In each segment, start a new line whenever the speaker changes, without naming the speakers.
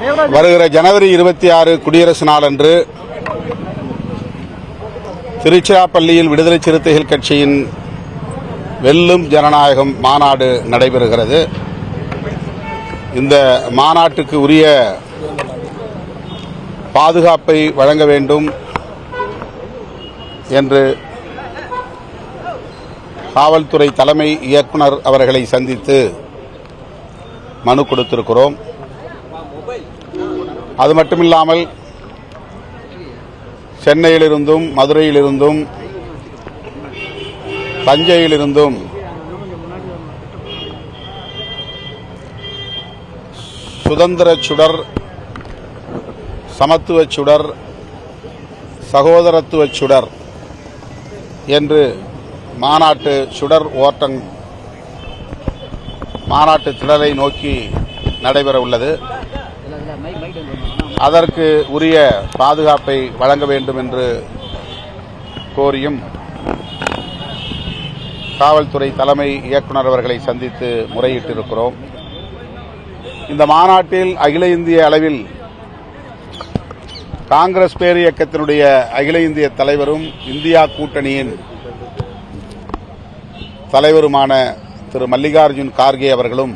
வருகிற ஜனவரி 26 குடியரசு நாளன்று திருச்சிராப்பள்ளியில் விடுதலை சிறுத்தைகள் கட்சியின் வெல்லும் ஜனநாயகம் மாநாடு நடைபெறுகிறது. இந்த மாநாட்டுக்கு உரிய பாதுகாப்பை வழங்க வேண்டும் என்று காவல்துறை தலைமை இயக்குனர் அவர்களை சந்தித்து மனு கொடுத்திருக்கிறோம். அது மட்டுமில்லாமல் சென்னையிலிருந்தும் மதுரையிலிருந்தும் தஞ்சையிலிருந்தும் சுதந்திர சுடர், சமத்துவ சுடர், சகோதரத்துவ சுடர் என்று மாநாட்டு சுடர் ஓட்டம் மாநாட்டு திடலை நோக்கி நடைபெற உள்ளது. அதற்கு உரிய பாதுகாப்பை வழங்க வேண்டும் என்று கோரியும் காவல்துறை தலைமை இயக்குனர் அவர்களை சந்தித்து முறையிட்டிருக்கிறோம். இந்த மாநாட்டில் அகில இந்திய அளவில் காங்கிரஸ் பேரியக்கத்தினுடைய அகில இந்திய தலைவரும் இந்தியா கூட்டணியின் தலைவருமான திரு மல்லிகார்ஜுன் கார்கே அவர்களும்,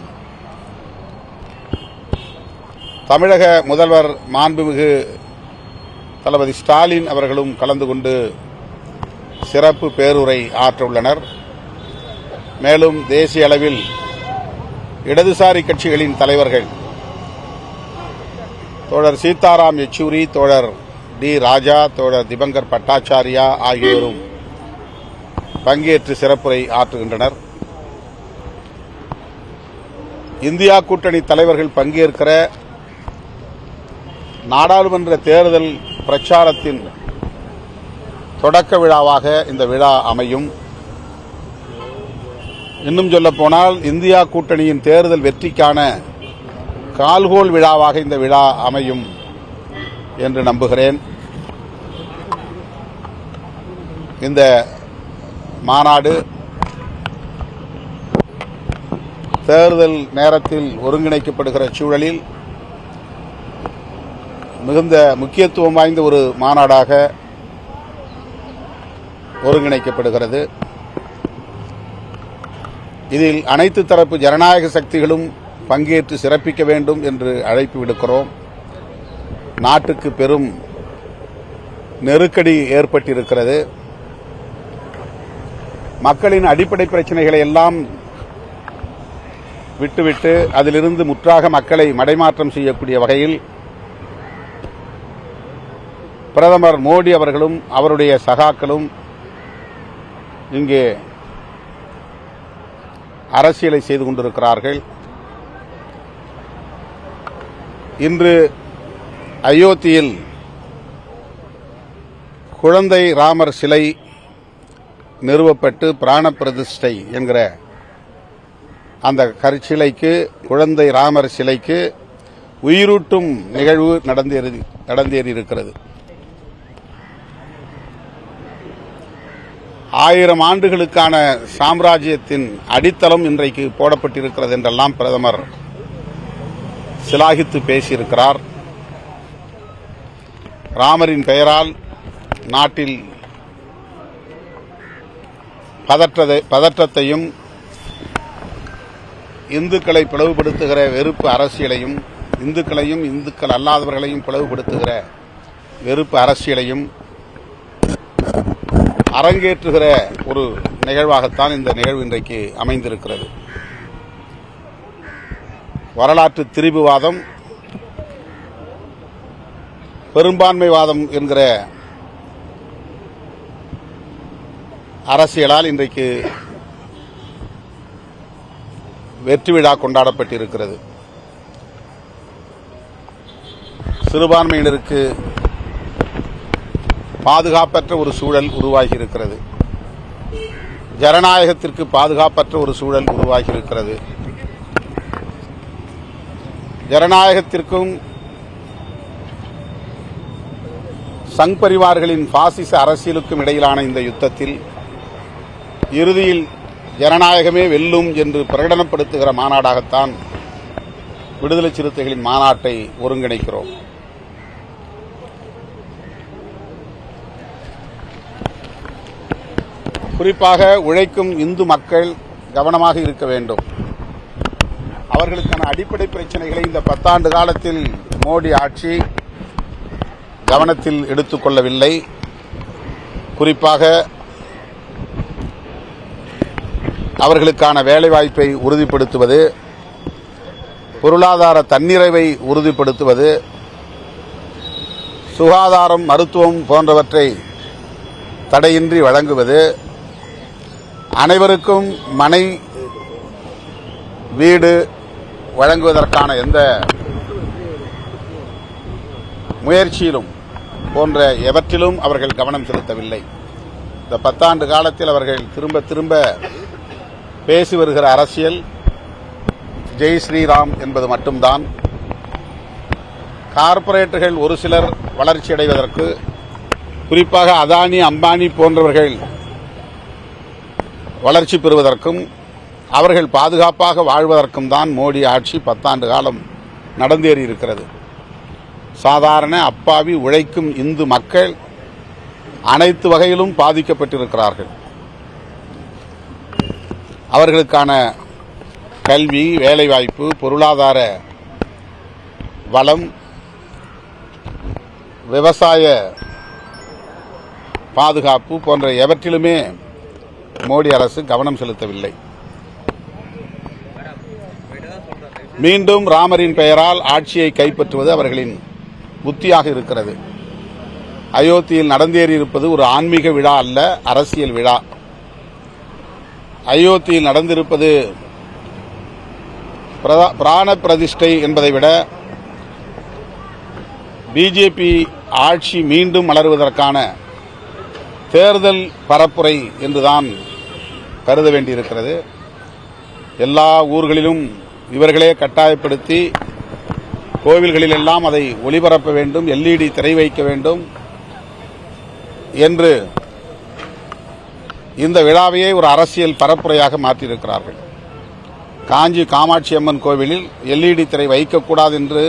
தமிழக முதல்வர் மாண்புமிகு தளபதி ஸ்டாலின் அவர்களும் கலந்து கொண்டு சிறப்பு பேருரை ஆற்ற உள்ளனர். மேலும் தேசிய அளவில் இடதுசாரி கட்சிகளின் தலைவர்கள் தோழர் சீதாராம் யெச்சூரி, தோழர் டி ராஜா, தோழர் திபங்கர் பட்டாச்சாரியா ஆகியோரும் பங்கேற்று சிறப்புரை ஆற்றுகின்றனர். இந்தியா கூட்டணி தலைவர்கள் பங்கேற்கிற நாடாளுமன்ற தேர்தல் பிரச்சாரத்தின் தொடக்க விழாவாக இந்த விழா அமையும். இன்னும் சொல்லப்போனால் இந்தியா கூட்டணியின் தேர்தல் வெற்றிக்கான கால்கோல் விழாவாக இந்த விழா அமையும் என்று நம்புகிறேன். இந்த மாநாடு தேர்தல் நேரத்தில் ஒருங்கிணைக்கப்படுகிற சூழலில் மிகுந்த முக்கியத்துவம் வாய்ந்த ஒரு மாநாடாக ஒருங்கிணைக்கப்படுகிறது. இதில் அனைத்து தரப்பு ஜனநாயக சக்திகளும் பங்கேற்று சிறப்பிக்க வேண்டும் என்று அழைப்பு விடுக்கிறோம். நாட்டுக்கு பெரும் நெருக்கடி ஏற்பட்டிருக்கிறது. மக்களின் அடிப்படை பிரச்சனைகளை எல்லாம் விட்டுவிட்டு அதிலிருந்து முற்றாக மக்களை மடைமாற்றம் செய்யக்கூடிய வகையில் பிரதமர் மோடி அவர்களும் அவருடைய சகாக்களும் இங்கே அரசியலை செய்து கொண்டிருக்கிறார்கள். இன்று அயோத்தியில் குழந்தை ராமர் சிலை நிறுவப்பட்டு பிராண பிரதிஷ்டை என்கிற அந்த கற்சிலைக்கு, குழந்தை ராமர் சிலைக்கு உயிரூட்டும் நிகழ்வு நடந்தேறியிருக்கிறது. 1000 ஆண்டுகளுக்கான சாம்ராஜ்யத்தின் அடித்தளம் இன்றைக்கு போடப்பட்டிருக்கிறது என்றெல்லாம் பிரதமர் சிலாகித்து பேசியிருக்கிறார். ராமரின் பெயரால் நாட்டில் பதற்றத்தையும் இந்துக்களை பிளவுபடுத்துகிற வெறுப்பு அரசியலையும், இந்துக்களையும் இந்துக்கள் அல்லாதவர்களையும் பிளவுபடுத்துகிற வெறுப்பு அரசியலையும் அரங்கேற்றுகிற ஒரு நிகழ்வாகத்தான் இந்த நிகழ்வு இன்றைக்கு அமைந்திருக்கிறது. வரலாற்று திரிபுவாதம், பெரும்பான்மைவாதம் என்கிற அரசியலால் இன்றைக்கு வெற்றி விழா கொண்டாடப்பட்டிருக்கிறது. சிறுபான்மையினருக்கு பாதுகாப்பற்ற ஒரு சூழல் உருவாகியிருக்கிறது. ஜனநாயகத்திற்கு பாதுகாப்பற்ற ஒரு சூழல் உருவாகியிருக்கிறது. ஜனநாயகத்திற்கும் சங் பரிவார்களின் பாசிச அரசியலுக்கும் இடையிலான இந்த யுத்தத்தில் இறுதியில் ஜனநாயகமே வெல்லும் என்று பிரகடனப்படுத்துகிற மாநாடாகத்தான் விடுதலை சிறுத்தைகளின் மாநாட்டை ஒருங்கிணைக்கிறோம். குறிப்பாக உழைக்கும் இந்து மக்கள் கவனமாக இருக்க வேண்டும். அவர்களுக்கான அடிப்படை பிரச்சனைகளை இந்த 10 ஆண்டு காலத்தில் மோடி ஆட்சி கவனத்தில் எடுத்துக் கொள்ளவில்லை. குறிப்பாக அவர்களுக்கான வேலைவாய்ப்பை உறுதிப்படுத்துவது, பொருளாதார தன்னிறைவை உறுதிப்படுத்துவது, சுகாதாரம், மருத்துவம் போன்றவற்றை தடையின்றி வழங்குவது, அனைவருக்கும் மனை வீடு வழங்குவதற்கான எந்த முயற்சியிலும் போன்ற எவற்றிலும் அவர்கள் கவனம் செலுத்தவில்லை. இந்த 10 ஆண்டு காலத்தில் அவர்கள் திரும்ப திரும்ப பேசி வருகிற அரசியல் ஜெய் ஸ்ரீராம் என்பது மட்டும்தான். கார்ப்பரேட்டுகள் ஒரு சிலர் வளர்ச்சியடைவதற்கு, குறிப்பாக அதானி, அம்பானி போன்றவர்கள் வளர்ச்சி பெறுவதற்கும், அவர்கள் பாதுகாப்பாக வாழ்வதற்கும் தான் மோடி ஆட்சி 10 ஆண்டு காலம் நடந்தேறி இருக்கிறது. சாதாரண அப்பாவி உழைக்கும் இந்து மக்கள் அனைத்து வகையிலும் பாதிக்கப்பட்டிருக்கிறார்கள். அவர்களுக்கான கல்வி, வேலைவாய்ப்பு, பொருளாதார வளம், விவசாய பாதுகாப்பு போன்ற எவற்றிலுமே மோடி அரசு கவனம் செலுத்தவில்லை. மீண்டும் ராமரின் பெயரால் ஆட்சியை கைப்பற்றுவது அவர்களின் புத்தியாக இருக்கிறது. அயோத்தியில் நடந்தேறியிருப்பது ஒரு ஆன்மீக விழா அல்ல, அரசியல் விழா. அயோத்தியில் நடந்திருப்பது பிராண பிரதிஷ்டை என்பதை விட பிஜேபி ஆட்சி மீண்டும் மலர்வதற்கான தேர்தல் பரப்புரை என்றுதான் கருத வேண்டியிருக்கிறது. எல்லா ஊர்களிலும் இவர்களே கட்டாயப்படுத்தி கோவில்களிலெல்லாம் அதை ஒளிபரப்ப வேண்டும், LED திரை வைக்க வேண்டும் என்று இந்த விழாவையே ஒரு அரசியல் பரப்புரையாக மாற்றியிருக்கிறார்கள். காஞ்சி காமாட்சி அம்மன் கோவிலில் LED திரை வைக்கக்கூடாது என்று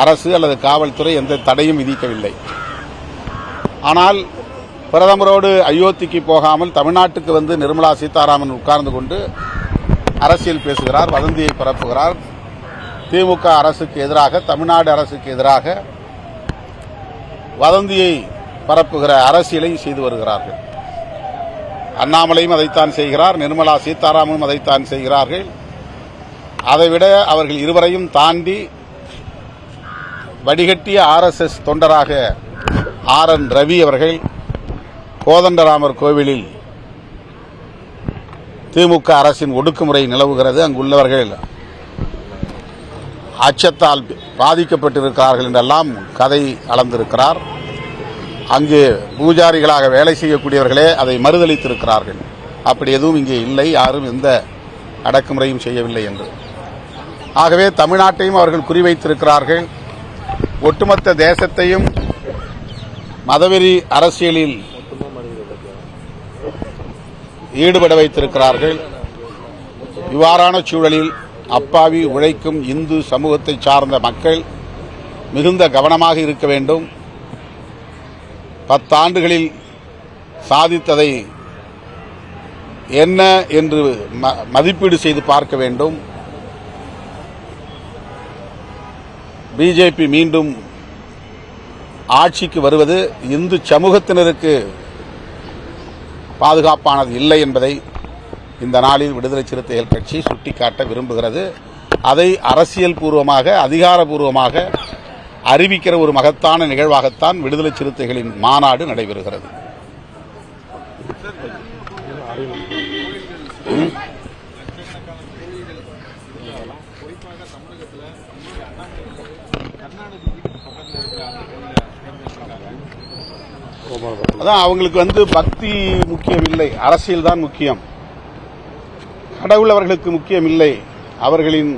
அரசு அல்லது காவல்துறை எந்த தடையும் விதிக்கவில்லை. ஆனால் பிரதமரோடு அயோத்திக்கு போகாமல் தமிழ்நாட்டுக்கு வந்து நிர்மலா சீதாராமன் உட்கார்ந்து கொண்டு அரசியல் பேசுகிறார், வதந்தியை பரப்புகிறார். திமுக அரசுக்கு எதிராக, தமிழ்நாடு அரசுக்கு எதிராக வதந்தியை பரப்புகிற அரசியலை செய்து வருகிறார்கள். அண்ணாமலையும் அதைத்தான் செய்கிறார், நிர்மலா சீதாராமனும் அதைத்தான் செய்கிறார்கள். அதைவிட அவர்கள் இருவரையும் தாண்டி வடிகட்டிய RSS தொண்டராக RN ரவி அவர்கள் கோதண்டராமர் கோவிலில் திமுக அரசின் ஒடுக்குமுறை நிலவுகிறது, அங்குள்ளவர்கள் அச்சத்தால் பாதிக்கப்பட்டிருக்கிறார்கள் என்றெல்லாம் கதை அளந்திருக்கிறார். அங்கு பூஜாரிகளாக வேலை செய்யக்கூடியவர்களே அதை மறுதளித்திருக்கிறார்கள். அப்படி எதுவும் இங்கே இல்லை, யாரும் எந்த அடக்குமுறையும் செய்யவில்லை என்று. ஆகவே தமிழ்நாட்டையும் அவர்கள் குறிவைத்திருக்கிறார்கள். ஒட்டுமொத்த தேசத்தையும் மதவெறி அரசியலில் ஈடுபட வைத்திருக்கிறார்கள். இவ்வாறான சூழலில் அப்பாவி உழைக்கும் இந்து சமூகத்தை சார்ந்த மக்கள் மிகுந்த கவனமாக இருக்க வேண்டும். 10 ஆண்டுகளில் சாதித்ததை என்ன என்று மதிப்பீடு செய்து பார்க்க வேண்டும். பிஜேபி மீண்டும் ஆட்சிக்கு வருவது இந்து சமூகத்தினருக்கு பாதுகாப்பானது இல்லை என்பதை இந்த நாளில் விடுதலை சிறுத்தைகள் கட்சி சுட்டிக்காட்ட விரும்புகிறது. அதை அரசியல் பூர்வமாக, அதிகாரப்பூர்வமாக அறிவிக்கிற ஒரு மகத்தான நிகழ்வாகத்தான் விடுதலை சிறுத்தைகளின் மாநாடு நடைபெறுகிறது. அதான் அவங்களுக்கு பக்தி முக்கியம் இல்லை, அரசியல் தான் முக்கியம். கடவுள் அவர்களுக்கு முக்கியம் இல்லை, அவர்களின்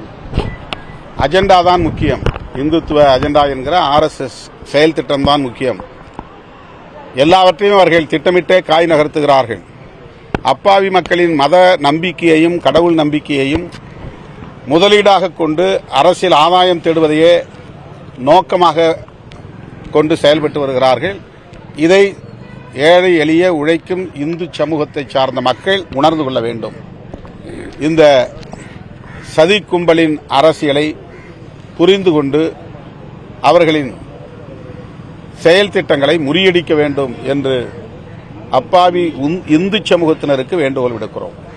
அஜெண்டா தான் முக்கியம். இந்துத்துவ அஜெண்டா என்கிற RSS செயல் திட்டம் தான் முக்கியம். எல்லாவற்றையும் அவர்கள் திட்டமிட்டே காய் நகர்த்துகிறார்கள். அப்பாவி மக்களின் மத நம்பிக்கையையும் கடவுள் நம்பிக்கையையும் முதலீடாக கொண்டு அரசியல் ஆதாயம் தேடுவதையே நோக்கமாக கொண்டு செயல்பட்டு வருகிறார்கள். இதை ஏழை எளிய உழைக்கும் இந்து சமூகத்தை சார்ந்த மக்கள் உணர்ந்து கொள்ள வேண்டும். இந்த சதி கும்பலின் அரசியலை புரிந்து கொண்டு அவர்களின் செயல் திட்டங்களை முறியடிக்க வேண்டும் என்று அப்பாவி இந்து சமூகத்தினருக்கு வேண்டுகோள் விடுக்கிறோம்.